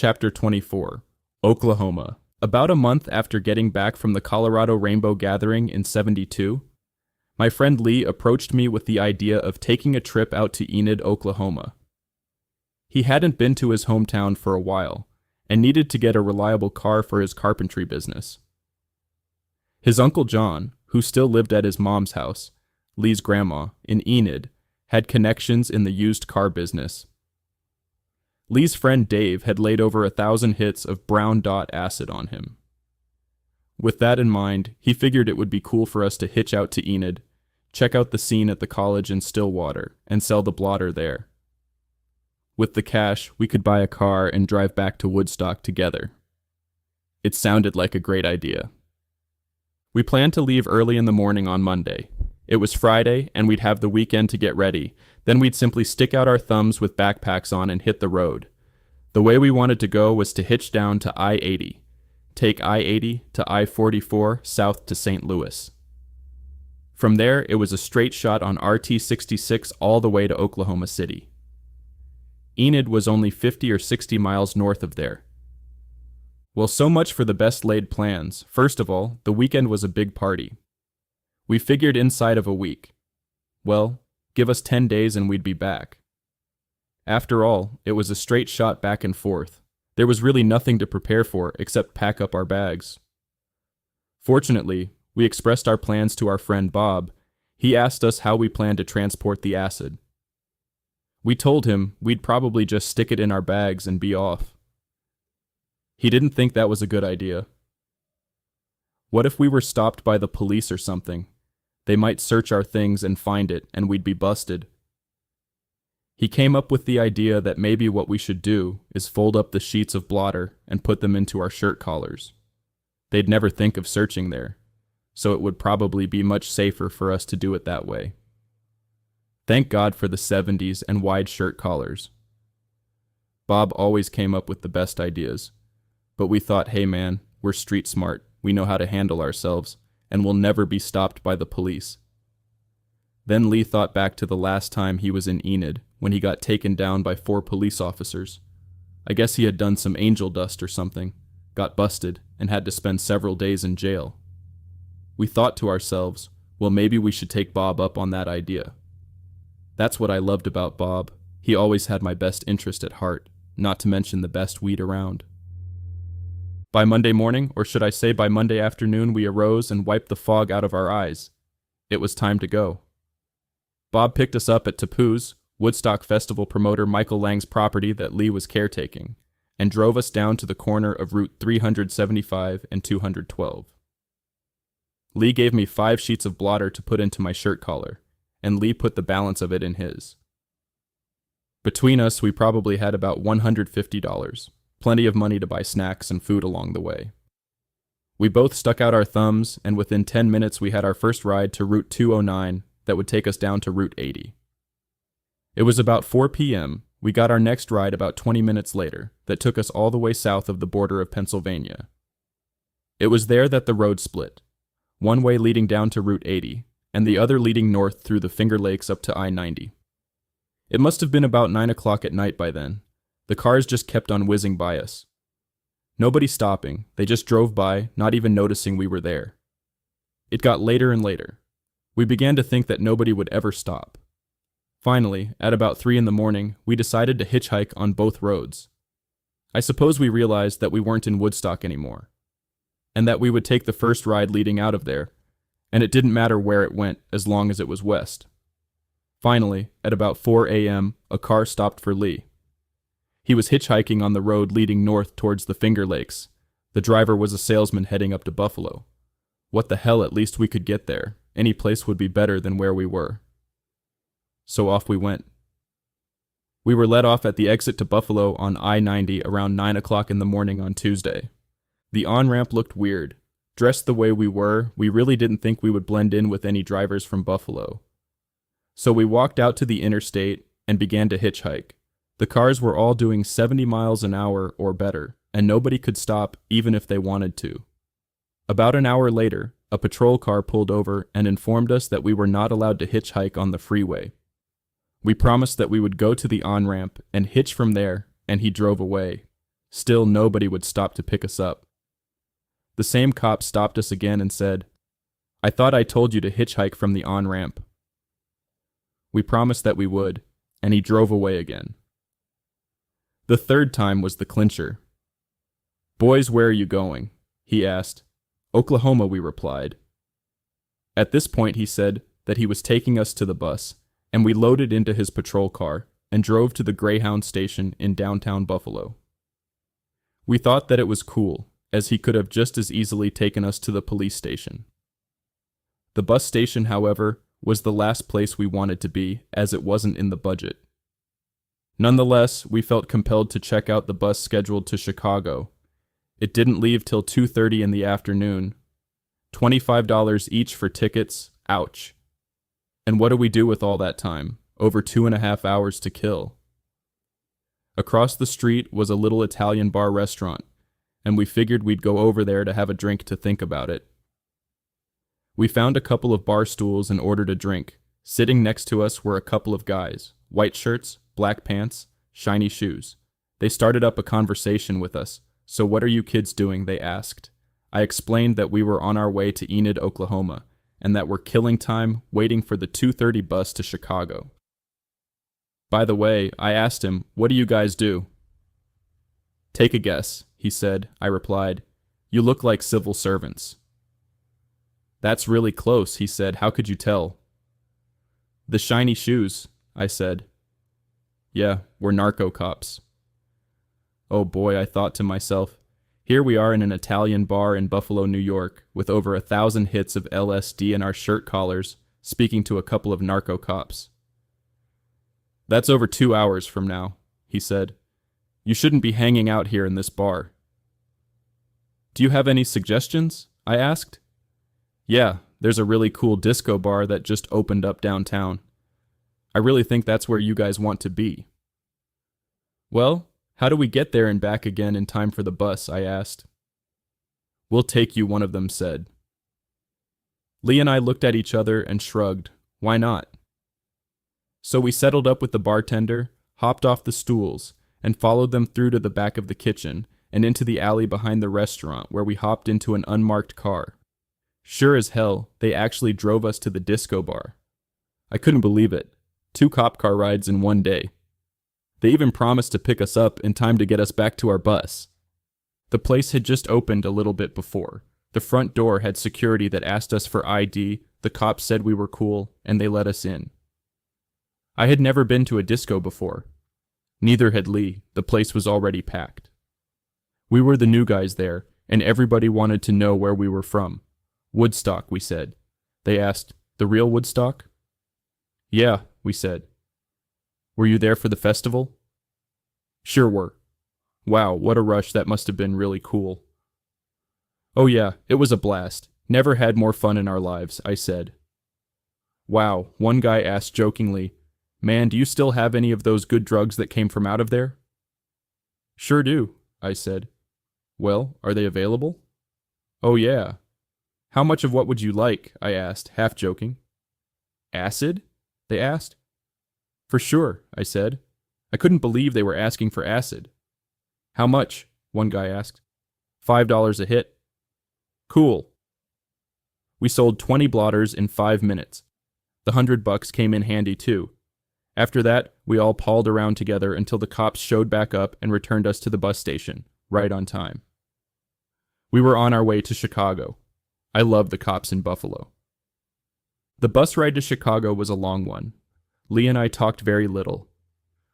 Chapter 24. Oklahoma. About a month after getting back from the Colorado Rainbow Gathering in '72, my friend Lee approached me with the idea of taking a trip out to Enid, Oklahoma. He hadn't been to his hometown for a while, and needed to get a reliable car for his carpentry business. His Uncle John, who still lived at his mom's house, Lee's grandma, in Enid, had connections in the used car business. Lee's friend Dave had laid over 1,000 hits of brown dot acid on him. With that in mind, he figured it would be cool for us to hitch out to Enid, check out the scene at the college in Stillwater, and sell the blotter there. With the cash, we could buy a car and drive back to Woodstock together. It sounded like a great idea. We planned to leave early in the morning on Monday. It was Friday, and we'd have the weekend to get ready. Then we'd simply stick out our thumbs with backpacks on and hit the road. The way we wanted to go was to hitch down to I-80, take I-80 to I-44 south to St. Louis. From there, it was a straight shot on RT-66 all the way to Oklahoma City. Enid was only 50 or 60 miles north of there. Well, so much for the best laid plans. First of all, the weekend was a big party. We figured inside of a week. Well, give us 10 days and we'd be back. After all, it was a straight shot back and forth. There was really nothing to prepare for except pack up our bags. Fortunately, we expressed our plans to our friend Bob. He asked us how we planned to transport the acid. We told him we'd probably just stick it in our bags and be off. He didn't think that was a good idea. What if we were stopped by the police or something? They might search our things and find it, and we'd be busted. He came up with the idea that maybe what we should do is fold up the sheets of blotter and put them into our shirt collars. They'd never think of searching there, so it would probably be much safer for us to do it that way. Thank God for the '70s and wide shirt collars. Bob always came up with the best ideas, but we thought, hey man, we're street smart, we know how to handle ourselves, and will never be stopped by the police. Then Lee thought back to the last time he was in Enid, when he got taken down by 4 police officers. I guess he had done some angel dust or something, got busted, and had to spend several days in jail. We thought to ourselves, well, maybe we should take Bob up on that idea. That's what I loved about Bob. He always had my best interest at heart, not to mention the best weed around. By Monday morning, or should I say by Monday afternoon, we arose and wiped the fog out of our eyes. It was time to go. Bob picked us up at Tapu's, Woodstock Festival promoter Michael Lang's property that Lee was caretaking, and drove us down to the corner of Route 375 and 212. Lee gave me 5 sheets of blotter to put into my shirt collar, and Lee put the balance of it in his. Between us, we probably had about $150. Plenty of money to buy snacks and food along the way. We both stuck out our thumbs, and within 10 minutes we had our first ride to Route 209 that would take us down to Route 80. It was about 4 p.m. We got our next ride about 20 minutes later that took us all the way south of the border of Pennsylvania. It was there that the road split, one way leading down to Route 80, and the other leading north through the Finger Lakes up to I-90. It must have been about 9 o'clock at night by then. The cars just kept on whizzing by us. Nobody stopping, they just drove by, not even noticing we were there. It got later and later. We began to think that nobody would ever stop. Finally, at about 3 in the morning, we decided to hitchhike on both roads. I suppose we realized that we weren't in Woodstock anymore, and that we would take the first ride leading out of there, and it didn't matter where it went as long as it was west. Finally, at about 4 a.m., a car stopped for Lee. He was hitchhiking on the road leading north towards the Finger Lakes. The driver was a salesman heading up to Buffalo. What the hell, at least we could get there. Any place would be better than where we were. So off we went. We were let off at the exit to Buffalo on I-90 around 9 o'clock in the morning on Tuesday. The on-ramp looked weird. Dressed the way we were, we really didn't think we would blend in with any drivers from Buffalo. So we walked out to the interstate and began to hitchhike. The cars were all doing 70 miles an hour or better, and nobody could stop even if they wanted to. About an hour later, a patrol car pulled over and informed us that we were not allowed to hitchhike on the freeway. We promised that we would go to the on-ramp and hitch from there, and he drove away. Still, nobody would stop to pick us up. The same cop stopped us again and said, "I thought I told you to hitchhike from the on-ramp." We promised that we would, and he drove away again. The third time was the clincher. "Boys, where are you going?" he asked. "Oklahoma," we replied. At this point he said that he was taking us to the bus, and we loaded into his patrol car and drove to the Greyhound station in downtown Buffalo. We thought that it was cool, as he could have just as easily taken us to the police station. The bus station, however, was the last place we wanted to be, as it wasn't in the budget. Nonetheless, we felt compelled to check out the bus scheduled to Chicago. It didn't leave till 2:30 in the afternoon. $25 each for tickets, ouch. And what do we do with all that time? Over 2.5 hours to kill. Across the street was a little Italian bar restaurant, and we figured we'd go over there to have a drink to think about it. We found a couple of bar stools and ordered a drink. Sitting next to us were a couple of guys, white shirts, black pants, shiny shoes. They started up a conversation with us. "So what are you kids doing?" they asked. I explained that we were on our way to Enid, Oklahoma, and that we're killing time waiting for the 2:30 bus to Chicago. By the way, I asked him, "What do you guys do?" "Take a guess," he said. I replied, "You look like civil servants." "That's really close," he said. "How could you tell?" "The shiny shoes," I said. "Yeah, we're narco cops." Oh boy, I thought to myself, here we are in an Italian bar in Buffalo, New York, with over 1,000 hits of LSD in our shirt collars, speaking to a couple of narco cops. "That's over 2 hours from now," he said. "You shouldn't be hanging out here in this bar." "Do you have any suggestions?" I asked. "Yeah, there's a really cool disco bar that just opened up downtown. I really think that's where you guys want to be." "Well, how do we get there and back again in time for the bus?" I asked. "We'll take you," one of them said. Lee and I looked at each other and shrugged. Why not? So we settled up with the bartender, hopped off the stools, and followed them through to the back of the kitchen and into the alley behind the restaurant, where we hopped into an unmarked car. Sure as hell, they actually drove us to the disco bar. I couldn't believe it. 2 cop car rides in one day. They even promised to pick us up in time to get us back to our bus. The place had just opened a little bit before. The front door had security that asked us for ID, the cops said we were cool, and they let us in. I had never been to a disco before. Neither had Lee. The place was already packed. We were the new guys there, and everybody wanted to know where we were from. "Woodstock," we said. They asked, "The real Woodstock?" "Yeah," we said. "Were you there for the festival?" "Sure were." "Wow, what a rush. That must have been really cool." "Oh yeah, it was a blast. Never had more fun in our lives," I said. "Wow," one guy asked jokingly, "Man, do you still have any of those good drugs that came from out of there?" "Sure do," I said. "Well, are they available?" "Oh yeah." "How much of what would you like?" I asked, half joking. "Acid?" they asked. "For sure," I said. I couldn't believe they were asking for acid. "How much?" one guy asked. $5 a hit." "Cool." We sold 20 blotters in 5 minutes. The $100 came in handy too. After that, we all palled around together until the cops showed back up and returned us to the bus station, right on time. We were on our way to Chicago. I love the cops in Buffalo. The bus ride to Chicago was a long one. Lee and I talked very little.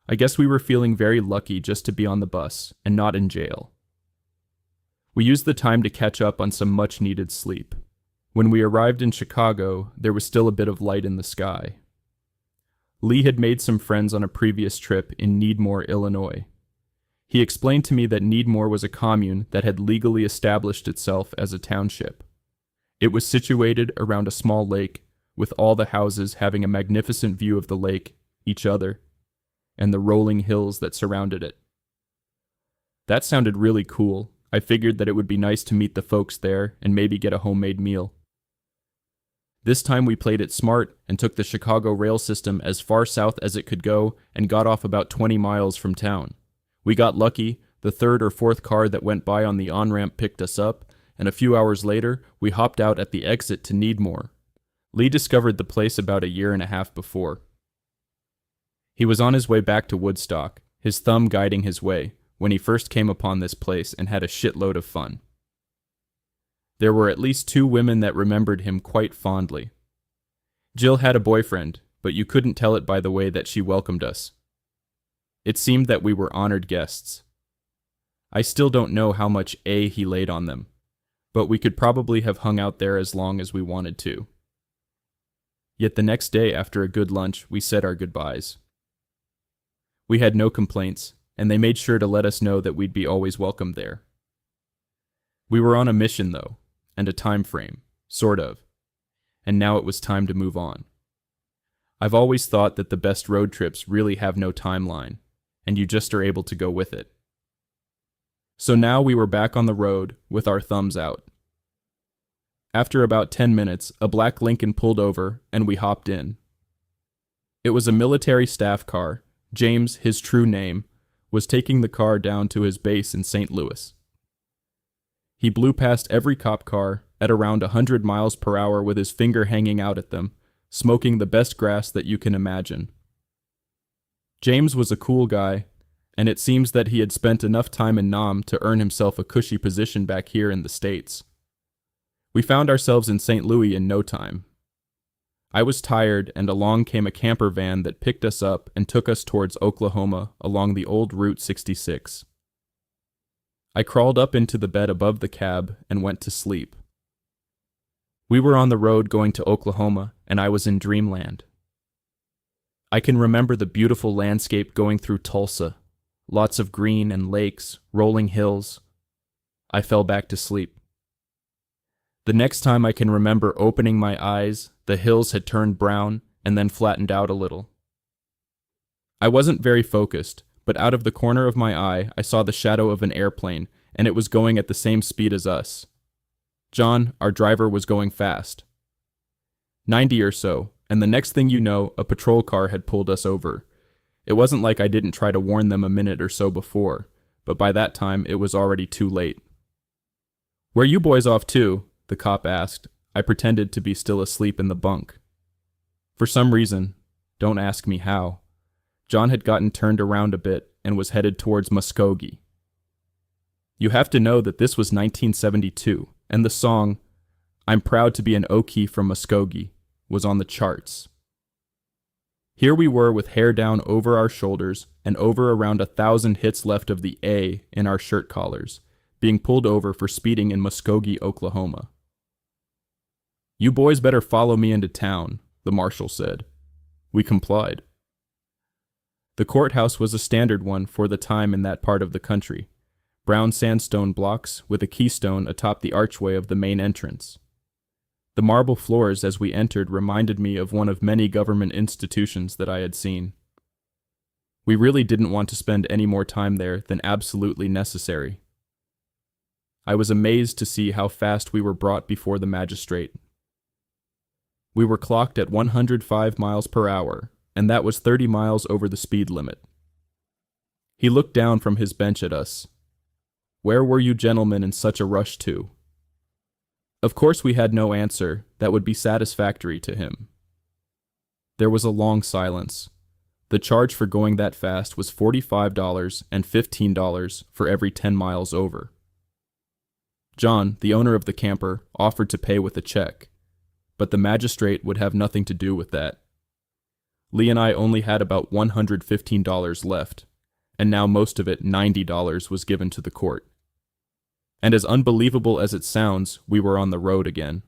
I guess we were feeling very lucky just to be on the bus and not in jail. We used the time to catch up on some much-needed sleep. When we arrived in Chicago, there was still a bit of light in the sky. Lee had made some friends on a previous trip in Needmore, Illinois. He explained to me that Needmore was a commune that had legally established itself as a township. It was situated around a small lake, with all the houses having a magnificent view of the lake, each other, and the rolling hills that surrounded it. That sounded really cool. I figured that it would be nice to meet the folks there and maybe get a homemade meal. This time we played it smart and took the Chicago rail system as far south as it could go and got off about 20 miles from town. We got lucky, The third or fourth car that went by on the on-ramp picked us up, and a few hours later, we hopped out at the exit to Needmore. Lee discovered the place about a year and a half before. He was on his way back to Woodstock, his thumb guiding his way, when he first came upon this place and had a shitload of fun. There were at least 2 women that remembered him quite fondly. Jill had a boyfriend, but you couldn't tell it by the way that she welcomed us. It seemed that we were honored guests. I still don't know how much he laid on them, but we could probably have hung out there as long as we wanted to. Yet the next day, after a good lunch, we said our goodbyes. We had no complaints, and they made sure to let us know that we'd be always welcome there. We were on a mission, though, and a time frame, sort of, and now it was time to move on. I've always thought that the best road trips really have no timeline, and you just are able to go with it. So now we were back on the road with our thumbs out. After about 10 minutes, a black Lincoln pulled over, and we hopped in. It was a military staff car. James, his true name, was taking the car down to his base in St. Louis. He blew past every cop car at around 100 miles per hour with his finger hanging out at them, smoking the best grass that you can imagine. James was a cool guy, and it seems that he had spent enough time in Nam to earn himself a cushy position back here in the States. We found ourselves in St. Louis in no time. I was tired, and along came a camper van that picked us up and took us towards Oklahoma along the old Route 66. I crawled up into the bed above the cab and went to sleep. We were on the road going to Oklahoma, and I was in dreamland. I can remember the beautiful landscape going through Tulsa, lots of green and lakes, rolling hills. I fell back to sleep. The next time I can remember opening my eyes, the hills had turned brown and then flattened out a little. I wasn't very focused, but out of the corner of my eye, I saw the shadow of an airplane, and it was going at the same speed as us. John, our driver, was going fast. 90 or so, and the next thing you know, a patrol car had pulled us over. It wasn't like I didn't try to warn them a minute or so before, but by that time, it was already too late. "Where you boys off to?" the cop asked. I pretended to be still asleep in the bunk. For some reason, don't ask me how, John had gotten turned around a bit and was headed towards Muskogee. You have to know that this was 1972, and the song, "I'm Proud to Be an Okie from Muskogee," was on the charts. Here we were with hair down over our shoulders and over around 1,000 hits left of the A in our shirt collars, being pulled over for speeding in Muskogee, Oklahoma. "You boys better follow me into town," the marshal said. We complied. The courthouse was a standard one for the time in that part of the country. Brown sandstone blocks with a keystone atop the archway of the main entrance. The marble floors as we entered reminded me of one of many government institutions that I had seen. We really didn't want to spend any more time there than absolutely necessary. I was amazed to see how fast we were brought before the magistrate. We were clocked at 105 miles per hour, and that was 30 miles over the speed limit. He looked down from his bench at us. "Where were you gentlemen in such a rush to?" Of course we had no answer that would be satisfactory to him. There was a long silence. The charge for going that fast was $45 and $15 for every 10 miles over. John, the owner of the camper, offered to pay with a check, but the magistrate would have nothing to do with that. Lee and I only had about $115 left, and now most of it, $90, was given to the court. And as unbelievable as it sounds, we were on the road again.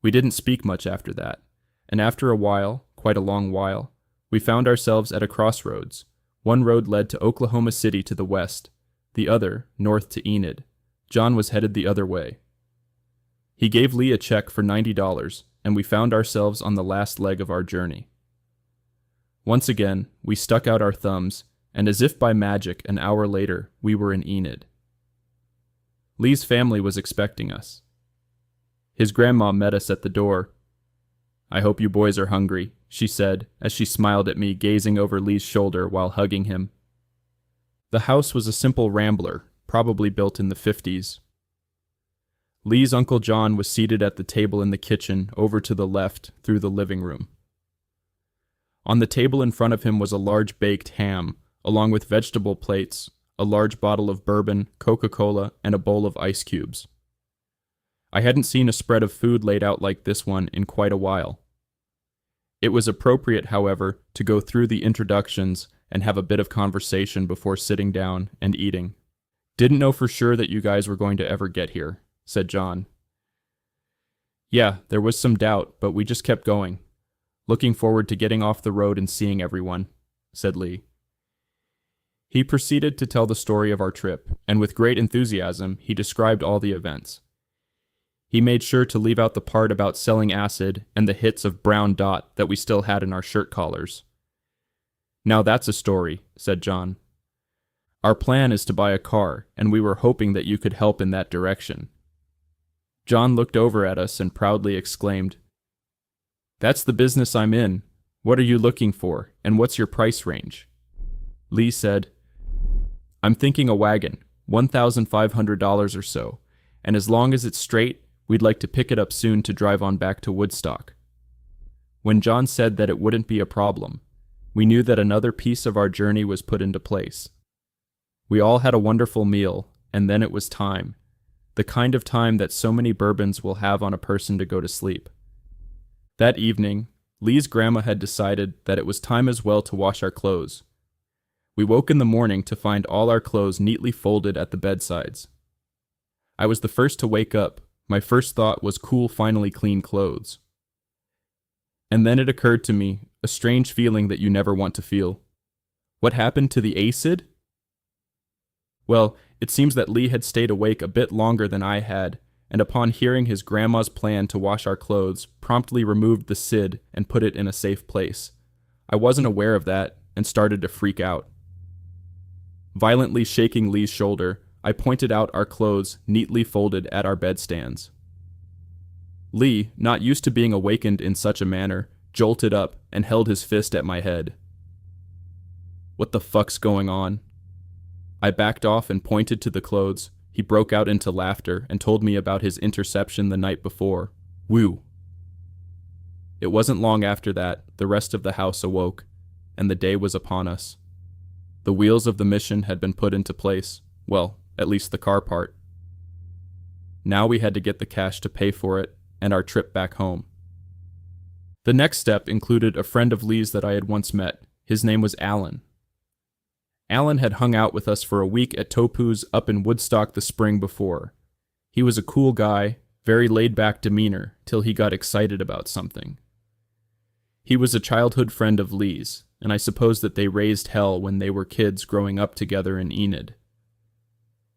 We didn't speak much after that, and after a while, quite a long while, we found ourselves at a crossroads. One road led to Oklahoma City to the west, the other, north to Enid. John was headed the other way. He gave Lee a check for $90, and we found ourselves on the last leg of our journey. Once again, we stuck out our thumbs, and as if by magic, an hour later, we were in Enid. Lee's family was expecting us. His grandma met us at the door. "I hope you boys are hungry," she said, as she smiled at me, gazing over Lee's shoulder while hugging him. The house was a simple rambler, probably built in the 50s. Lee's Uncle John was seated at the table in the kitchen over to the left through the living room. On the table in front of him was a large baked ham, along with vegetable plates, a large bottle of bourbon, Coca-Cola, and a bowl of ice cubes. I hadn't seen a spread of food laid out like this one in quite a while. It was appropriate, however, to go through the introductions and have a bit of conversation before sitting down and eating. "Didn't know for sure that you guys were going to ever get here," said John. "Yeah, there was some doubt, but we just kept going. Looking forward to getting off the road and seeing everyone," said Lee. He proceeded to tell the story of our trip, and with great enthusiasm, he described all the events. He made sure to leave out the part about selling acid and the hits of brown dot that we still had in our shirt collars. "Now that's a story," said John. "Our plan is to buy a car, and we were hoping that you could help in that direction." John looked over at us and proudly exclaimed, "That's the business I'm in. What are you looking for, and what's your price range?" Lee said, "I'm thinking a wagon, $1,500 or so, and as long as it's straight, we'd like to pick it up soon to drive on back to Woodstock." When John said that it wouldn't be a problem, we knew that another piece of our journey was put into place. We all had a wonderful meal, and then it was time, the kind of time that so many bourbons will have on a person to go to sleep. That evening, Lee's grandma had decided that it was time as well to wash our clothes. We woke in the morning to find all our clothes neatly folded at the bedsides. I was the first to wake up. My first thought was cool, finally clean clothes. And then it occurred to me, a strange feeling that you never want to feel. What happened to the acid? Well, it seems that Lee had stayed awake a bit longer than I had, and upon hearing his grandma's plan to wash our clothes, promptly removed the Sid and put it in a safe place. I wasn't aware of that, and started to freak out. Violently shaking Lee's shoulder, I pointed out our clothes neatly folded at our bedstands. Lee, not used to being awakened in such a manner, jolted up and held his fist at my head. "What the fuck's going on?" I backed off and pointed to the clothes. He broke out into laughter and told me about his interception the night before. Woo! It wasn't long after that the rest of the house awoke, and the day was upon us. The wheels of the mission had been put into place, well, at least the car part. Now we had to get the cash to pay for it and our trip back home. The next step included a friend of Lee's that I had once met. His name was Alan. Alan had hung out with us for a week at Topu's up in Woodstock the spring before. He was a cool guy, very laid-back demeanor, till he got excited about something. He was a childhood friend of Lee's, and I suppose that they raised hell when they were kids growing up together in Enid.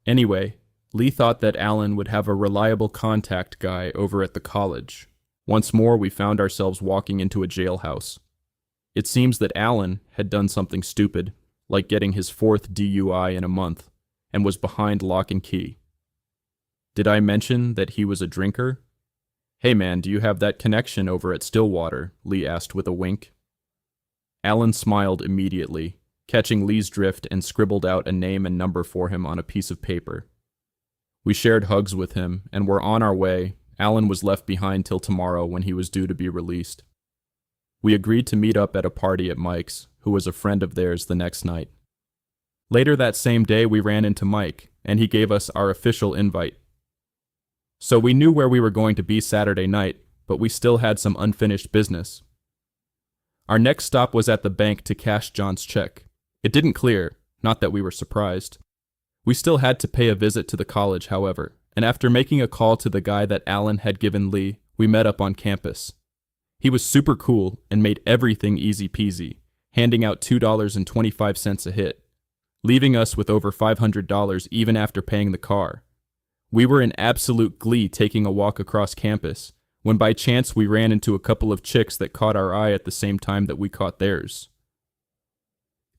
Anyway, Lee thought that Alan would have a reliable contact guy over at the college. Once more we found ourselves walking into a jailhouse. It seems that Alan had done something stupid, like getting his 4th DUI in a month, and was behind lock and key. Did I mention that he was a drinker? "Hey man, do you have that connection over at Stillwater?" Lee asked with a wink. Alan smiled immediately, catching Lee's drift, and scribbled out a name and number for him on a piece of paper. We shared hugs with him, and were on our way. Alan was left behind till tomorrow when he was due to be released. We agreed to meet up at a party at Mike's, who was a friend of theirs, the next night. Later that same day we ran into Mike, and he gave us our official invite. So we knew where we were going to be Saturday night, but we still had some unfinished business. Our next stop was at the bank to cash John's check. It didn't clear, not that we were surprised. We still had to pay a visit to the college, however, and after making a call to the guy that Alan had given Lee, we met up on campus. He was super cool and made everything easy peasy, handing out $2.25 a hit, leaving us with over $500 even after paying the car. We were in absolute glee taking a walk across campus, when by chance we ran into a couple of chicks that caught our eye at the same time that we caught theirs.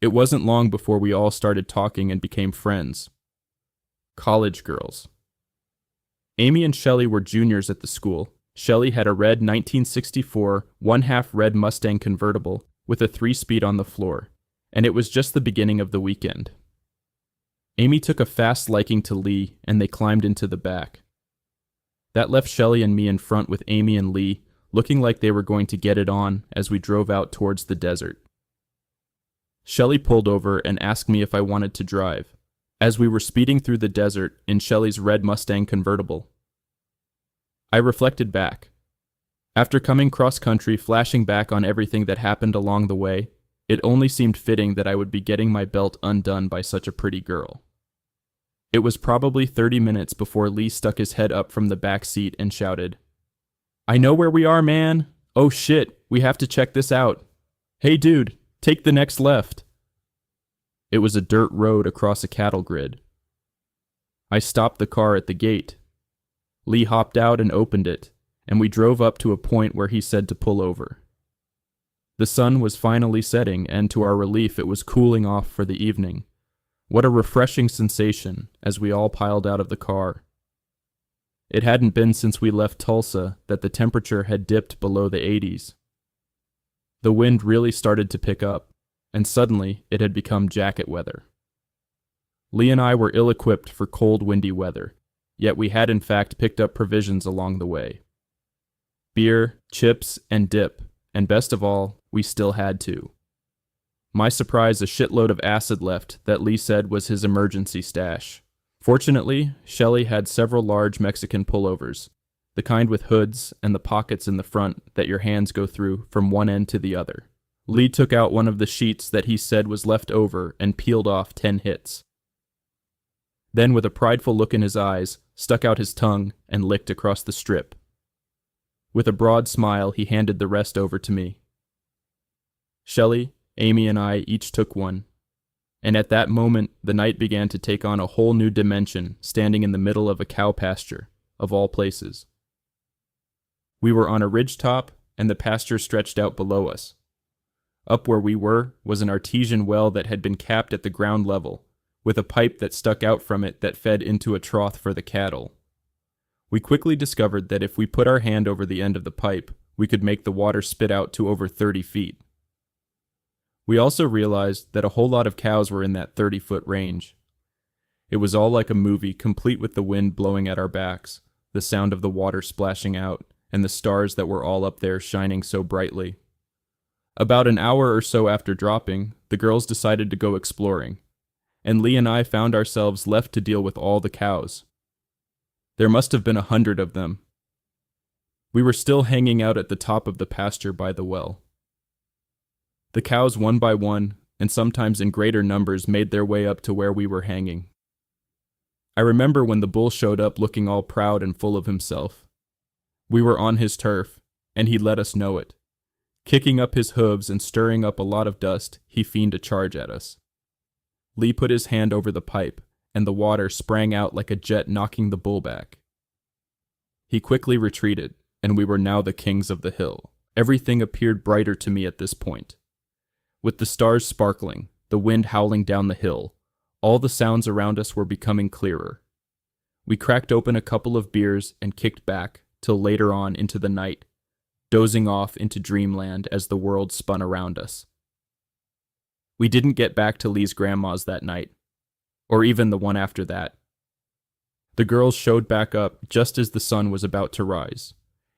It wasn't long before we all started talking and became friends. College girls. Amy and Shelley were juniors at the school. Shelley had a red 1964 1/2 red Mustang convertible with a 3-speed on the floor, and it was just the beginning of the weekend. Amy took a fast liking to Lee, and they climbed into the back. That left Shelley and me in front with Amy and Lee, looking like they were going to get it on as we drove out towards the desert. Shelley pulled over and asked me if I wanted to drive, as we were speeding through the desert in Shelley's red Mustang convertible. I reflected back. After coming cross-country, flashing back on everything that happened along the way, it only seemed fitting that I would be getting my belt undone by such a pretty girl. It was probably 30 minutes before Lee stuck his head up from the back seat and shouted, "I know where we are, man! Oh shit, we have to check this out. Hey dude, take the next left." It was a dirt road across a cattle grid. I stopped the car at the gate. Lee hopped out and opened it, and we drove up to a point where he said to pull over. The sun was finally setting, and to our relief it was cooling off for the evening. What a refreshing sensation as we all piled out of the car. It hadn't been since we left Tulsa that the temperature had dipped below the 80s. The wind really started to pick up, and suddenly it had become jacket weather. Lee and I were ill-equipped for cold, windy weather, yet we had in fact picked up provisions along the way. Beer, chips, and dip, and best of all, we still had to. My surprise, a shitload of acid left that Lee said was his emergency stash. Fortunately, Shelley had several large Mexican pullovers, the kind with hoods and the pockets in the front that your hands go through from one end to the other. Lee took out one of the sheets that he said was left over and peeled off 10 hits. Then, with a prideful look in his eyes, stuck out his tongue and licked across the strip. With a broad smile, he handed the rest over to me. Shelley, Amy, and I each took one, and at that moment the night began to take on a whole new dimension, standing in the middle of a cow pasture, of all places. We were on a ridge top, and the pasture stretched out below us. Up where we were was an artesian well that had been capped at the ground level, with a pipe that stuck out from it that fed into a trough for the cattle. We quickly discovered that if we put our hand over the end of the pipe, we could make the water spit out to over 30 feet. We also realized that a whole lot of cows were in that 30-foot range. It was all like a movie, complete with the wind blowing at our backs, the sound of the water splashing out, and the stars that were all up there shining so brightly. About an hour or so after dropping, the girls decided to go exploring, and Lee and I found ourselves left to deal with all the cows. There must have been 100 of them. We were still hanging out at the top of the pasture by the well. The cows, one by one, and sometimes in greater numbers, made their way up to where we were hanging. I remember when the bull showed up looking all proud and full of himself. We were on his turf, and he let us know it. Kicking up his hooves and stirring up a lot of dust, he feigned a charge at us. Lee put his hand over the pipe, and the water sprang out like a jet, knocking the bull back. He quickly retreated, and we were now the kings of the hill. Everything appeared brighter to me at this point. With the stars sparkling, the wind howling down the hill, all the sounds around us were becoming clearer. We cracked open a couple of beers and kicked back till later on into the night, dozing off into dreamland as the world spun around us. We didn't get back to Lee's grandma's that night, or even the one after that. The girls showed back up just as the sun was about to rise.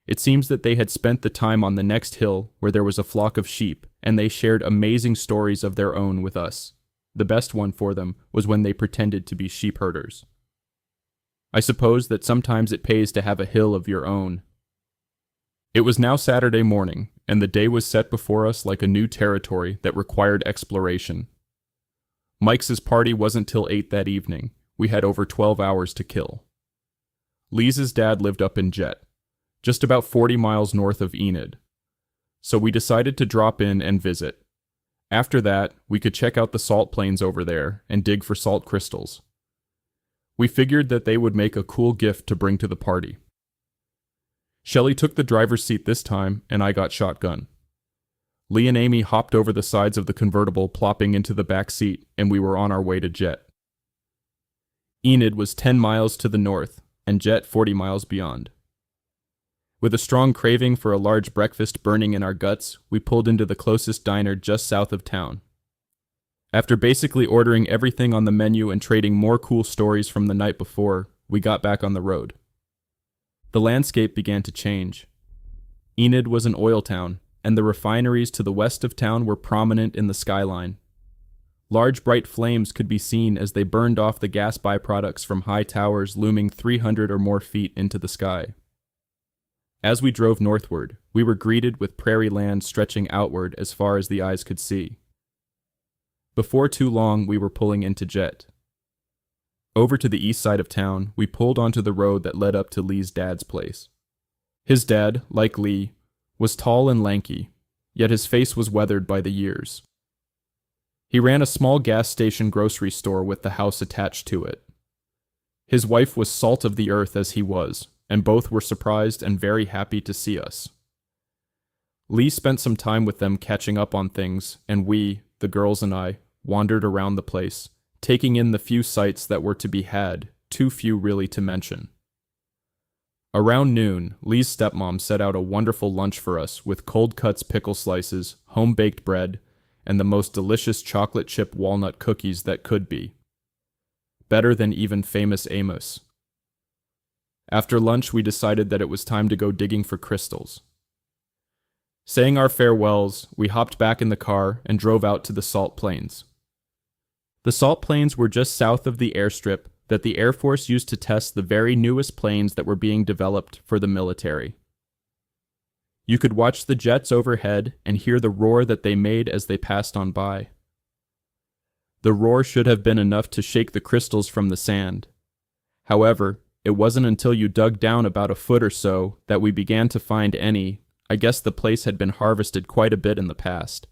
It seems that they had spent the time on the next hill where there was a flock of sheep, and they shared amazing stories of their own with us. The best one for them was when they pretended to be sheep herders. I suppose that sometimes it pays to have a hill of your own. It was now Saturday morning, and the day was set before us like a new territory that required exploration. Mike's party wasn't till 8 that evening. We had over 12 hours to kill. Lee's dad lived up in Jet, just about 40 miles north of Enid. So we decided to drop in and visit. After that, we could check out the salt plains over there and dig for salt crystals. We figured that they would make a cool gift to bring to the party. Shelley took the driver's seat this time, and I got shotgun. Lee and Amy hopped over the sides of the convertible, plopping into the back seat, and we were on our way to Jet. Enid was 10 miles to the north, and Jet 40 miles beyond. With a strong craving for a large breakfast burning in our guts, we pulled into the closest diner just south of town. After basically ordering everything on the menu and trading more cool stories from the night before, we got back on the road. The landscape began to change. Enid was an oil town, and the refineries to the west of town were prominent in the skyline. Large bright flames could be seen as they burned off the gas byproducts from high towers looming 300 or more feet into the sky. As we drove northward, we were greeted with prairie land stretching outward as far as the eyes could see. Before too long, we were pulling into Jet. Over to the east side of town, we pulled onto the road that led up to Lee's dad's place. His dad, like Lee, was tall and lanky, yet his face was weathered by the years. He ran a small gas station grocery store with the house attached to it. His wife was salt of the earth as he was, and both were surprised and very happy to see us. Lee spent some time with them catching up on things, and we, the girls and I, wandered around the place, taking in the few sights that were to be had, too few really to mention. Around noon, Lee's stepmom set out a wonderful lunch for us with cold cuts pickle slices, home-baked bread, and the most delicious chocolate chip walnut cookies that could be. Better than even famous Amos. After lunch, we decided that it was time to go digging for crystals. Saying our farewells, we hopped back in the car and drove out to the Salt Plains. The Salt Plains were just south of the airstrip that the Air Force used to test the very newest planes that were being developed for the military. You could watch the jets overhead and hear the roar that they made as they passed on by. The roar should have been enough to shake the crystals from the sand. However, it wasn't until you dug down about a foot or so that we began to find any. I guess the place had been harvested quite a bit in the past.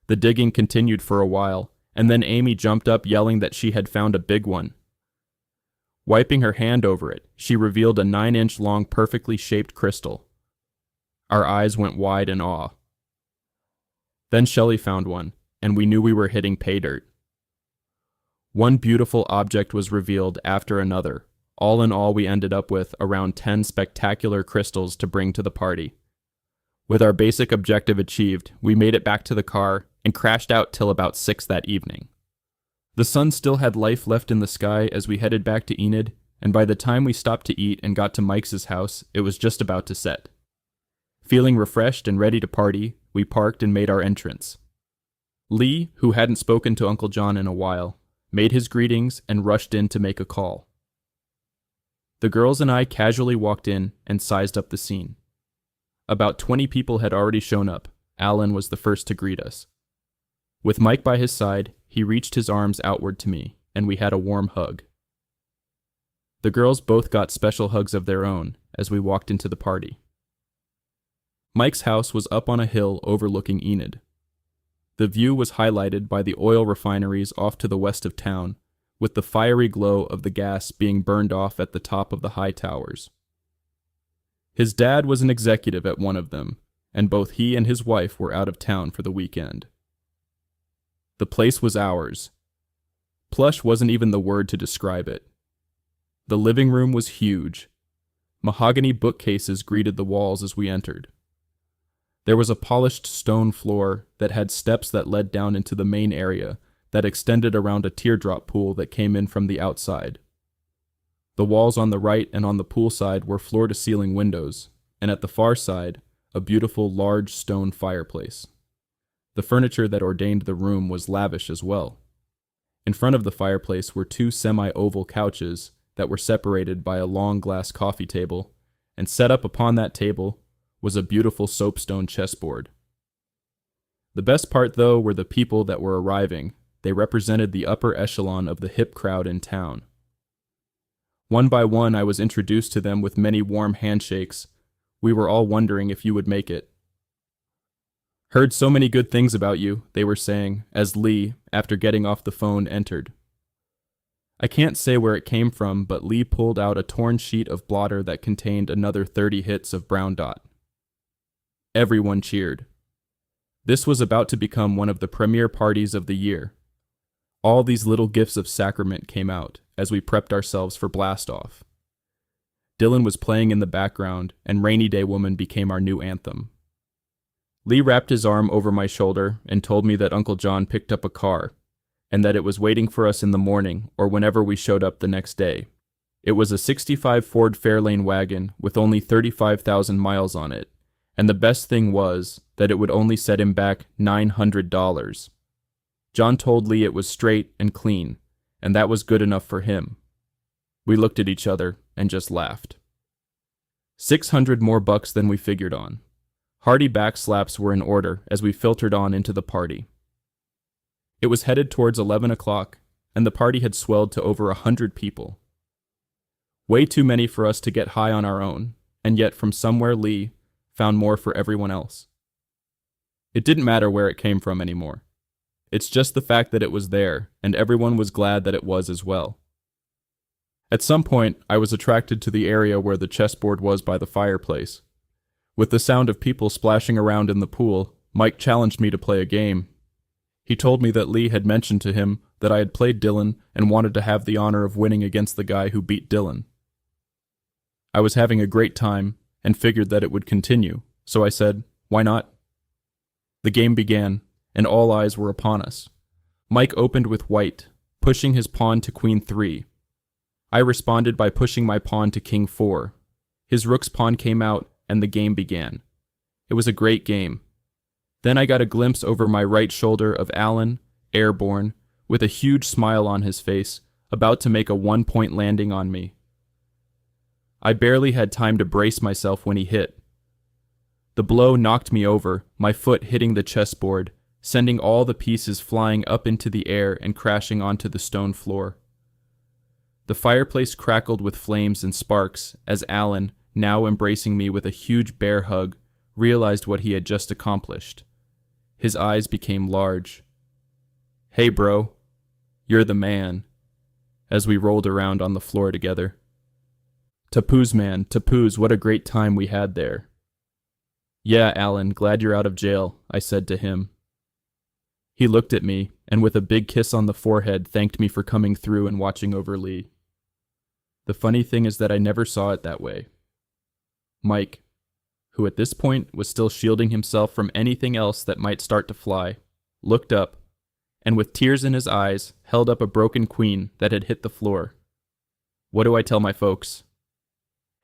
The digging continued for a while, and then Amy jumped up yelling that she had found a big one. Wiping her hand over it, she revealed a 9-inch long perfectly shaped crystal. Our eyes went wide in awe. Then Shelley found one, and we knew we were hitting pay dirt. One beautiful object was revealed after another. All in all, we ended up with around 10 spectacular crystals to bring to the party. With our basic objective achieved, we made it back to the car and crashed out till about 6 that evening. The sun still had life left in the sky as we headed back to Enid, and by the time we stopped to eat and got to Mike's house, it was just about to set. Feeling refreshed and ready to party, we parked and made our entrance. Lee, who hadn't spoken to Uncle John in a while, made his greetings and rushed in to make a call. The girls and I casually walked in and sized up the scene. About 20 people had already shown up. Alan was the first to greet us. With Mike by his side, he reached his arms outward to me, and we had a warm hug. The girls both got special hugs of their own as we walked into the party. Mike's house was up on a hill overlooking Enid. The view was highlighted by the oil refineries off to the west of town, with the fiery glow of the gas being burned off at the top of the high towers. His dad was an executive at one of them, and both he and his wife were out of town for the weekend. The place was ours. Plush wasn't even the word to describe it. The living room was huge. Mahogany bookcases greeted the walls as we entered. There was a polished stone floor that had steps that led down into the main area that extended around a teardrop pool that came in from the outside. The walls on the right and on the pool side were floor-to-ceiling windows, and at the far side, a beautiful large stone fireplace. The furniture that ordained the room was lavish as well. In front of the fireplace were 2 semi-oval couches that were separated by a long glass coffee table, and set up upon that table was a beautiful soapstone chessboard. The best part, though, were the people that were arriving. They represented the upper echelon of the hip crowd in town. One by one, I was introduced to them with many warm handshakes. We were all wondering if you would make it. Heard so many good things about you, they were saying, as Lee, after getting off the phone, entered. I can't say where it came from, but Lee pulled out a torn sheet of blotter that contained another 30 hits of brown dot. Everyone cheered. This was about to become one of the premier parties of the year. All these little gifts of sacrament came out as we prepped ourselves for blast-off. Dylan was playing in the background, and Rainy Day Woman became our new anthem. Lee wrapped his arm over my shoulder and told me that Uncle John picked up a car, and that it was waiting for us in the morning or whenever we showed up the next day. It was a '65 Ford Fairlane wagon with only 35,000 miles on it, and the best thing was that it would only set him back $900. John told Lee it was straight and clean, and that was good enough for him. We looked at each other and just laughed. 600 more bucks than we figured on. Hearty backslaps were in order as we filtered on into the party. It was headed towards 11 o'clock, and the party had swelled to over 100 people. Way too many for us to get high on our own, and yet from somewhere Lee found more for everyone else. It didn't matter where it came from anymore. It's just the fact that it was there, and everyone was glad that it was as well. At some point, I was attracted to the area where the chessboard was by the fireplace. With the sound of people splashing around in the pool, Mike challenged me to play a game. He told me that Lee had mentioned to him that I had played Dylan and wanted to have the honor of winning against the guy who beat Dylan. I was having a great time and figured that it would continue, so I said, "Why not?" The game began, and all eyes were upon us. Mike opened with white, pushing his pawn to Queen 3. I responded by pushing my pawn to King 4. His rook's pawn came out, and the game began. It was a great game. Then I got a glimpse over my right shoulder of Alan, airborne, with a huge smile on his face, about to make a one-point landing on me. I barely had time to brace myself when he hit. The blow knocked me over, my foot hitting the chessboard, sending all the pieces flying up into the air and crashing onto the stone floor. The fireplace crackled with flames and sparks as Alan, now embracing me with a huge bear hug, realized what he had just accomplished. His eyes became large. "Hey bro, you're the man," as we rolled around on the floor together. "Tapuz man, Tapuz, what a great time we had there." "Yeah, Alan, glad you're out of jail," I said to him. He looked at me, and with a big kiss on the forehead thanked me for coming through and watching over Lee. The funny thing is that I never saw it that way. Mike, who at this point was still shielding himself from anything else that might start to fly, looked up, and with tears in his eyes, held up a broken queen that had hit the floor. What do I tell my folks?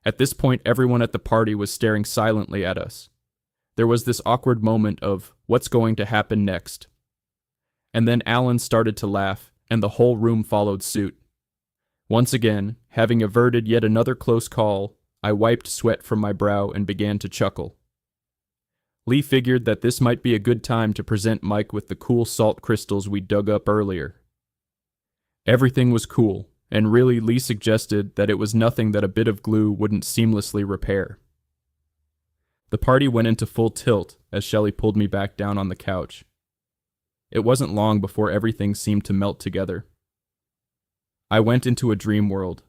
At this point, everyone at the party was staring silently at us. There was this awkward moment of, what's going to happen next? And then Alan started to laugh, and the whole room followed suit. Once again, having averted yet another close call, I wiped sweat from my brow and began to chuckle. Lee figured that this might be a good time to present Mike with the cool salt crystals we dug up earlier. Everything was cool, and really Lee suggested that it was nothing that a bit of glue wouldn't seamlessly repair. The party went into full tilt as Shelley pulled me back down on the couch. It wasn't long before everything seemed to melt together. I went into a dream world.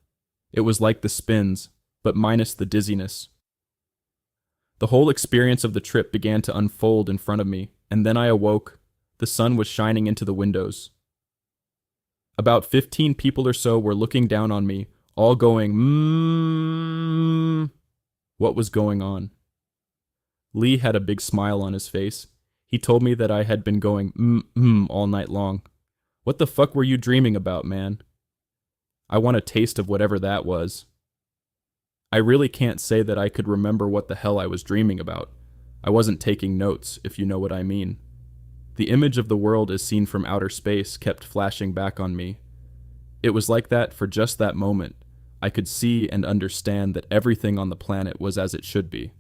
It was like the spins, but minus the dizziness. The whole experience of the trip began to unfold in front of me, and then I awoke. The sun was shining into the windows. About 15 people or so were looking down on me, all going, "Mmm." What was going on? Lee had a big smile on his face. He told me that I had been going, all night long. What the fuck were you dreaming about, man? I want a taste of whatever that was. I really can't say that I could remember what the hell I was dreaming about. I wasn't taking notes, if you know what I mean. The image of the world as seen from outer space kept flashing back on me. It was like that for just that moment. I could see and understand that everything on the planet was as it should be,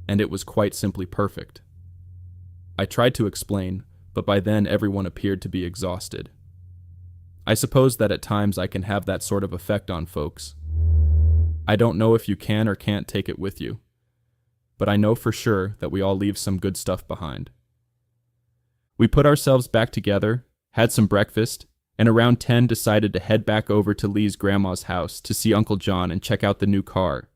and it was quite simply perfect. I tried to explain, but by then everyone appeared to be exhausted. I suppose that at times I can have that sort of effect on folks. I don't know if you can or can't take it with you, but I know for sure that we all leave some good stuff behind. We put ourselves back together, had some breakfast, and around 10 decided to head back over to Lee's grandma's house to see Uncle John and check out the new car.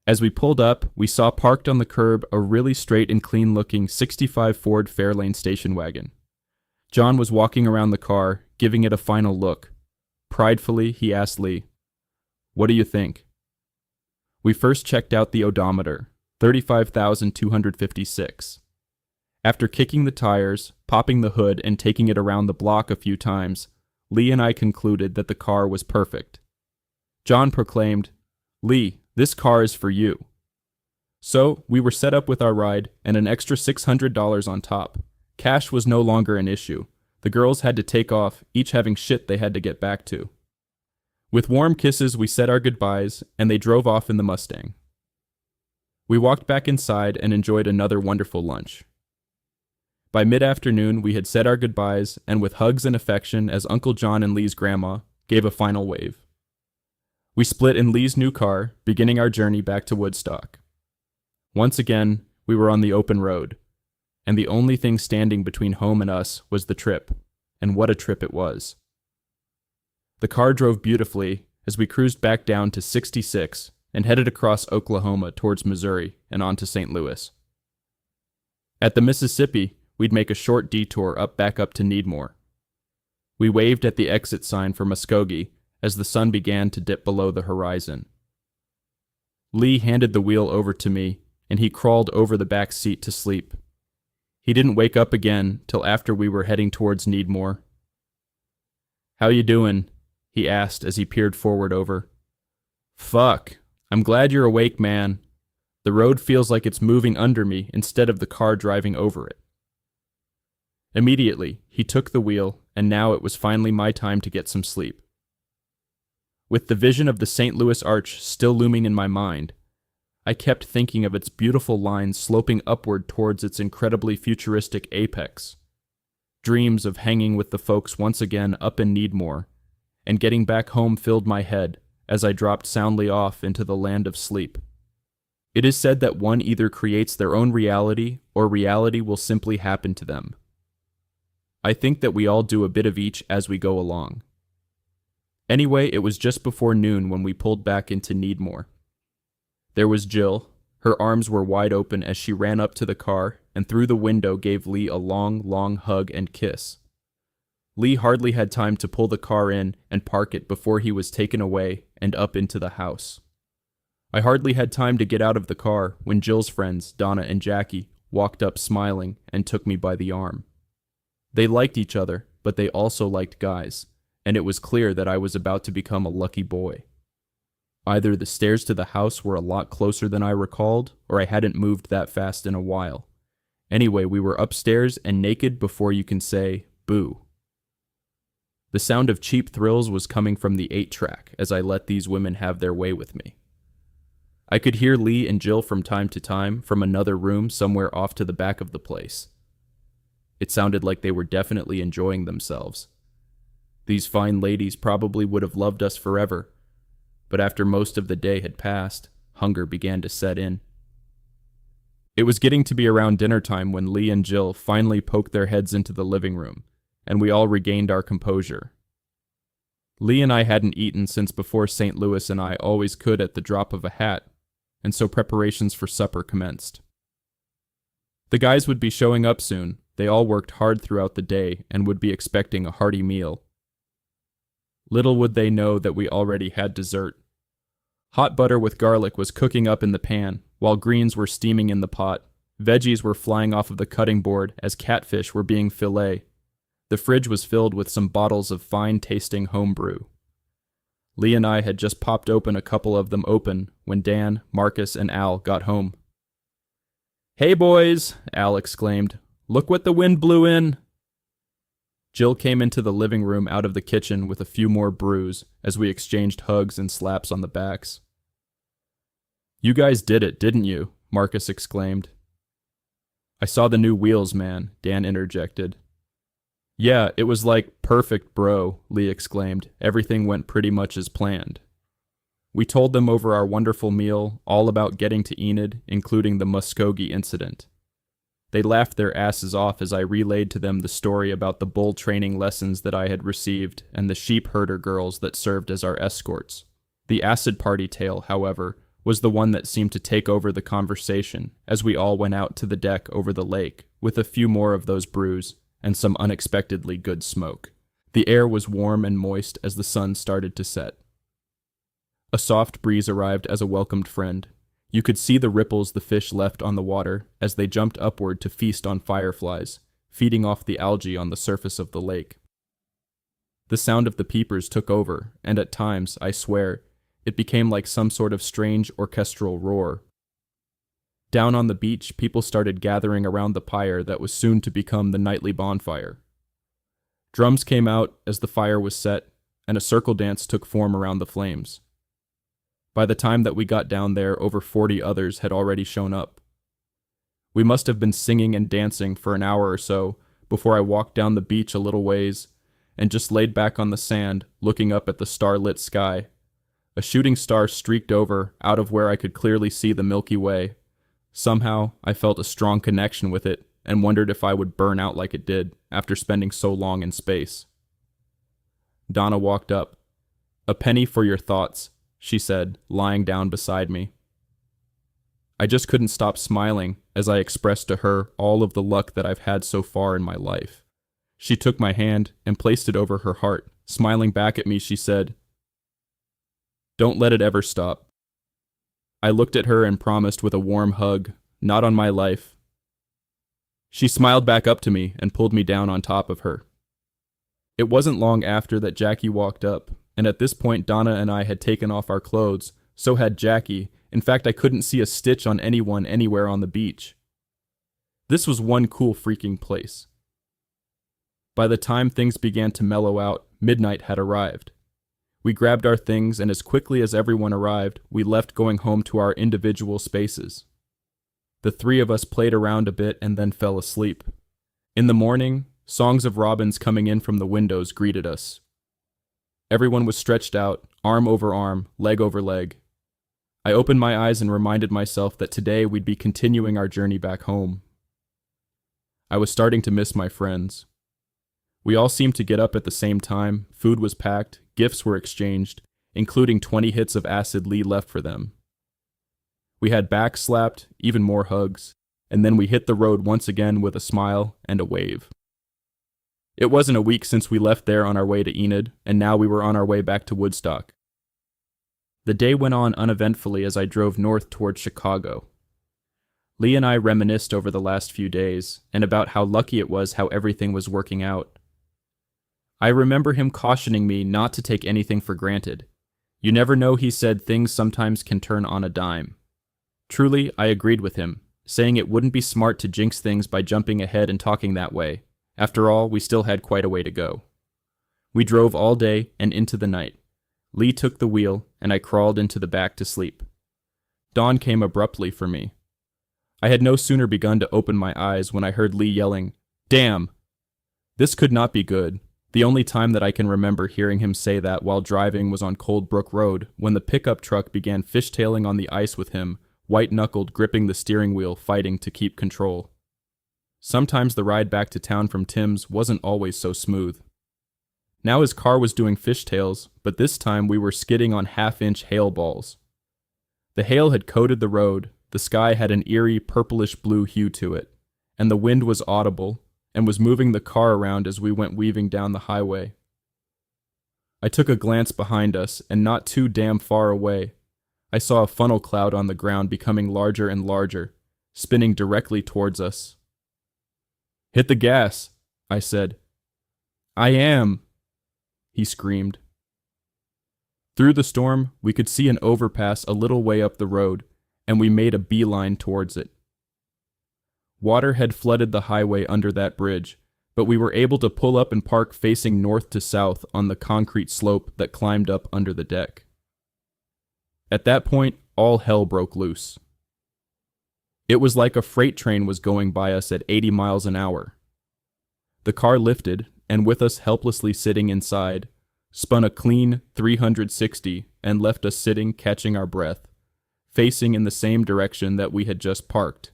As we pulled up, we saw parked on the curb a really straight and clean-looking '65 Ford Fairlane station wagon. John was walking around the car, giving it a final look. Pridefully, he asked Lee, "What do you think?" We first checked out the odometer, 35,256. After kicking the tires, popping the hood, and taking it around the block a few times, Lee and I concluded that the car was perfect. John proclaimed, "Lee, this car is for you." So, we were set up with our ride and an extra $600 on top. Cash was no longer an issue. The girls had to take off, each having shit they had to get back to. With warm kisses, we said our goodbyes, and they drove off in the Mustang. We walked back inside and enjoyed another wonderful lunch. By mid-afternoon, we had said our goodbyes, and with hugs and affection as Uncle John and Lee's grandma gave a final wave. We split in Lee's new car, beginning our journey back to Woodstock. Once again, we were on the open road, and the only thing standing between home and us was the trip, and what a trip it was. The car drove beautifully as we cruised back down to 66 and headed across Oklahoma towards Missouri and on to St. Louis. At the Mississippi, we'd make a short detour back up to Needmore. We waved at the exit sign for Muskogee as the sun began to dip below the horizon. Lee handed the wheel over to me, and he crawled over the back seat to sleep. He didn't wake up again till after we were heading towards Needmore. "How you doing?" he asked as he peered forward over. "Fuck, I'm glad you're awake, man. The road feels like it's moving under me instead of the car driving over it." Immediately, he took the wheel, and now it was finally my time to get some sleep. With the vision of the St. Louis Arch still looming in my mind, I kept thinking of its beautiful lines sloping upward towards its incredibly futuristic apex. Dreams of hanging with the folks once again up in Needmore, and getting back home filled my head as I dropped soundly off into the land of sleep. It is said that one either creates their own reality, or reality will simply happen to them. I think that we all do a bit of each as we go along. Anyway, it was just before noon when we pulled back into Needmore. There was Jill. Her arms were wide open as she ran up to the car and through the window gave Lee a long, long hug and kiss. Lee hardly had time to pull the car in and park it before he was taken away and up into the house. I hardly had time to get out of the car when Jill's friends, Donna and Jackie, walked up smiling and took me by the arm. They liked each other, but they also liked guys, and it was clear that I was about to become a lucky boy. Either the stairs to the house were a lot closer than I recalled, or I hadn't moved that fast in a while. Anyway, we were upstairs and naked before you can say, boo. The sound of Cheap Thrills was coming from the 8-track as I let these women have their way with me. I could hear Lee and Jill from time to time from another room somewhere off to the back of the place. It sounded like they were definitely enjoying themselves. These fine ladies probably would have loved us forever, but after most of the day had passed, hunger began to set in. It was getting to be around dinner time when Lee and Jill finally poked their heads into the living room, and we all regained our composure. Lee and I hadn't eaten since before St. Louis and I always could at the drop of a hat, and so preparations for supper commenced. The guys would be showing up soon. They all worked hard throughout the day and would be expecting a hearty meal. Little would they know that we already had dessert. Hot butter with garlic was cooking up in the pan, while greens were steaming in the pot. Veggies were flying off of the cutting board as catfish were being filleted. The fridge was filled with some bottles of fine-tasting home brew. Lee and I had just popped open a couple of them open when Dan, Marcus, and Al got home. "Hey boys," Al exclaimed. "Look what the wind blew in." Jill came into the living room out of the kitchen with a few more brews as we exchanged hugs and slaps on the backs. "You guys did it, didn't you?" Marcus exclaimed. "I saw the new wheels, man," Dan interjected. "Yeah, it was like perfect, bro," Lee exclaimed. "Everything went pretty much as planned." We told them over our wonderful meal all about getting to Enid, including the Muskogee incident. They laughed their asses off as I relayed to them the story about the bull training lessons that I had received and the sheep herder girls that served as our escorts. The acid party tale, however, was the one that seemed to take over the conversation as we all went out to the deck over the lake with a few more of those brews and some unexpectedly good smoke. The air was warm and moist as the sun started to set. A soft breeze arrived as a welcomed friend. You could see the ripples the fish left on the water as they jumped upward to feast on fireflies, feeding off the algae on the surface of the lake. The sound of the peepers took over, and at times, I swear, it became like some sort of strange orchestral roar. Down on the beach, people started gathering around the pyre that was soon to become the nightly bonfire. Drums came out as the fire was set, and a circle dance took form around the flames. By the time that we got down there, over 40 others had already shown up. We must have been singing and dancing for an hour or so before I walked down the beach a little ways and just laid back on the sand, looking up at the star-lit sky. A shooting star streaked over out of where I could clearly see the Milky Way. Somehow, I felt a strong connection with it and wondered if I would burn out like it did after spending so long in space. Donna walked up. "A penny for your thoughts," she said, lying down beside me. I just couldn't stop smiling as I expressed to her all of the luck that I've had so far in my life. She took my hand and placed it over her heart. Smiling back at me, she said, "Don't let it ever stop." I looked at her and promised with a warm hug, "Not on my life." She smiled back up to me and pulled me down on top of her. It wasn't long after that Jackie walked up, and at this point Donna and I had taken off our clothes, so had Jackie. In fact, I couldn't see a stitch on anyone anywhere on the beach. This was one cool freaking place. By the time things began to mellow out, midnight had arrived. We grabbed our things, and as quickly as everyone arrived, we left, going home to our individual spaces. The three of us played around a bit and then fell asleep. In the morning, songs of robins coming in from the windows greeted us. Everyone was stretched out, arm over arm, leg over leg. I opened my eyes and reminded myself that today we'd be continuing our journey back home. I was starting to miss my friends. We all seemed to get up at the same time, food was packed, gifts were exchanged, including 20 hits of acid Lee left for them. We had backs slapped, even more hugs, and then we hit the road once again with a smile and a wave. It wasn't a week since we left there on our way to Enid, and now we were on our way back to Woodstock. The day went on uneventfully as I drove north towards Chicago. Lee and I reminisced over the last few days, and about how lucky it was how everything was working out. I remember him cautioning me not to take anything for granted. You never know, he said, things sometimes can turn on a dime. Truly, I agreed with him, saying it wouldn't be smart to jinx things by jumping ahead and talking that way. After all, we still had quite a way to go. We drove all day and into the night. Lee took the wheel, and I crawled into the back to sleep. Dawn came abruptly for me. I had no sooner begun to open my eyes when I heard Lee yelling, "Damn!" This could not be good. The only time that I can remember hearing him say that while driving was on Cold Brook Road, when the pickup truck began fishtailing on the ice with him, white-knuckled, gripping the steering wheel, fighting to keep control. Sometimes the ride back to town from Tim's wasn't always so smooth. Now his car was doing fishtails, but this time we were skidding on half-inch hail balls. The hail had coated the road, the sky had an eerie purplish-blue hue to it, and the wind was audible, and was moving the car around as we went weaving down the highway. I took a glance behind us, and not too damn far away, I saw a funnel cloud on the ground becoming larger and larger, spinning directly towards us. "Hit the gas," I said. "I am," he screamed. Through the storm, we could see an overpass a little way up the road, and we made a beeline towards it. Water had flooded the highway under that bridge, but we were able to pull up and park facing north to south on the concrete slope that climbed up under the deck. At that point, all hell broke loose. It was like a freight train was going by us at 80 miles an hour. The car lifted, and with us helplessly sitting inside, spun a clean 360 and left us sitting, catching our breath, facing in the same direction that we had just parked.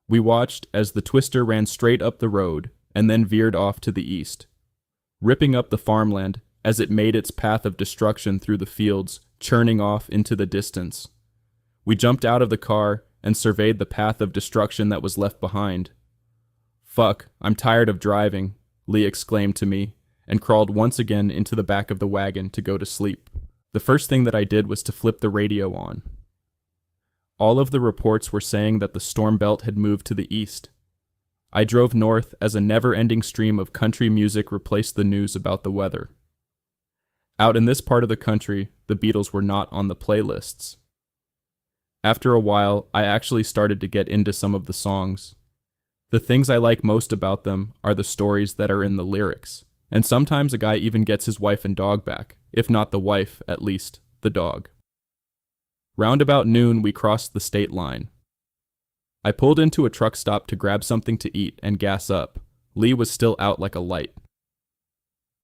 We watched as the twister ran straight up the road and then veered off to the east, ripping up the farmland as it made its path of destruction through the fields, churning off into the distance. We jumped out of the car and surveyed the path of destruction that was left behind. "Fuck, I'm tired of driving," Lee exclaimed to me, and crawled once again into the back of the wagon to go to sleep. The first thing that I did was to flip the radio on. All of the reports were saying that the storm belt had moved to the east. I drove north as a never-ending stream of country music replaced the news about the weather. Out in this part of the country, the Beatles were not on the playlists. After a while, I actually started to get into some of the songs. The things I like most about them are the stories that are in the lyrics, and sometimes a guy even gets his wife and dog back, if not the wife, at least the dog. Round about noon, we crossed the state line. I pulled into a truck stop to grab something to eat and gas up. Lee was still out like a light.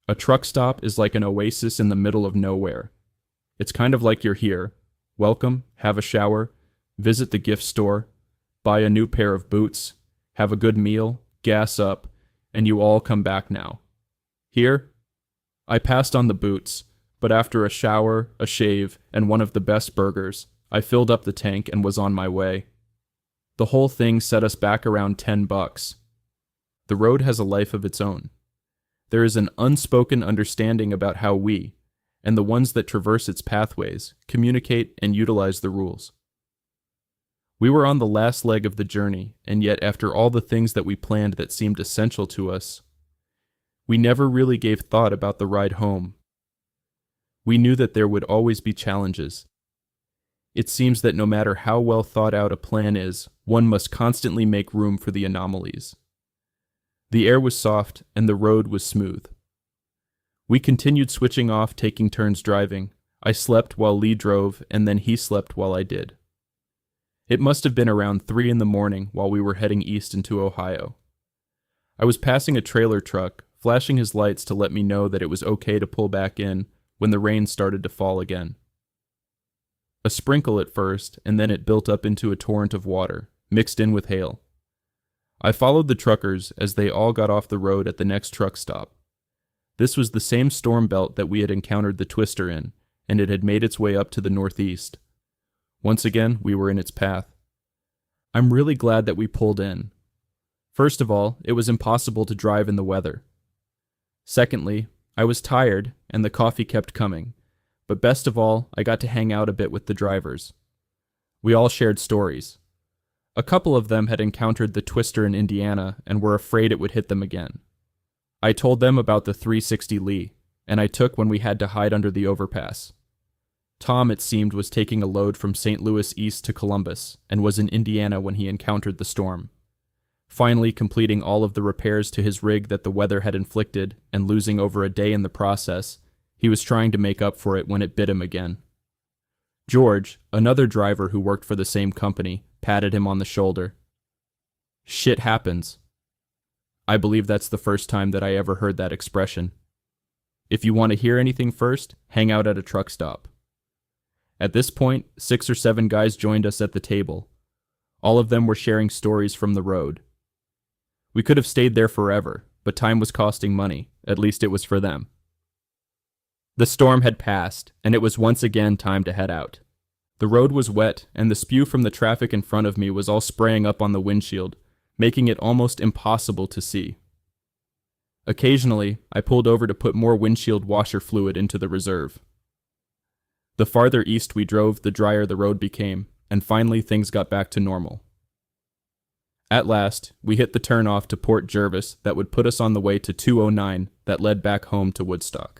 A truck stop is like an oasis in the middle of nowhere. It's kind of like you're here. Welcome, have a shower, visit the gift store, buy a new pair of boots, have a good meal, gas up, and you all come back now. Here? I passed on the boots, but after a shower, a shave, and one of the best burgers, I filled up the tank and was on my way. The whole thing set us back around $10. The road has a life of its own. There is an unspoken understanding about how we, and the ones that traverse its pathways, communicate and utilize the rules. We were on the last leg of the journey, and yet after all the things that we planned that seemed essential to us, we never really gave thought about the ride home. We knew that there would always be challenges. It seems that no matter how well thought out a plan is, one must constantly make room for the anomalies. The air was soft, and the road was smooth. We continued switching off, taking turns driving. I slept while Lee drove, and then he slept while I did. It must have been around 3 a.m. while we were heading east into Ohio. I was passing a trailer truck, flashing his lights to let me know that it was okay to pull back in when the rain started to fall again. A sprinkle at first, and then it built up into a torrent of water, mixed in with hail. I followed the truckers as they all got off the road at the next truck stop. This was the same storm belt that we had encountered the twister in, and it had made its way up to the northeast. Once again, we were in its path. I'm really glad that we pulled in. First of all, it was impossible to drive in the weather. Secondly, I was tired, and the coffee kept coming. But best of all, I got to hang out a bit with the drivers. We all shared stories. A couple of them had encountered the twister in Indiana and were afraid it would hit them again. I told them about the 360 Lee, and I took when we had to hide under the overpass. Tom, it seemed, was taking a load from St. Louis east to Columbus, and was in Indiana when he encountered the storm. Finally completing all of the repairs to his rig that the weather had inflicted, and losing over a day in the process, he was trying to make up for it when it bit him again. George, another driver who worked for the same company, patted him on the shoulder. Shit happens. I believe that's the first time that I ever heard that expression. If you want to hear anything first, hang out at a truck stop. At this point, 6 or 7 guys joined us at the table. All of them were sharing stories from the road. We could have stayed there forever, but time was costing money, at least it was for them. The storm had passed, and it was once again time to head out. The road was wet, and the spew from the traffic in front of me was all spraying up on the windshield, making it almost impossible to see. Occasionally, I pulled over to put more windshield washer fluid into the reserve. The farther east we drove, the drier the road became, and finally things got back to normal. At last, we hit the turnoff to Port Jervis that would put us on the way to 209 that led back home to Woodstock.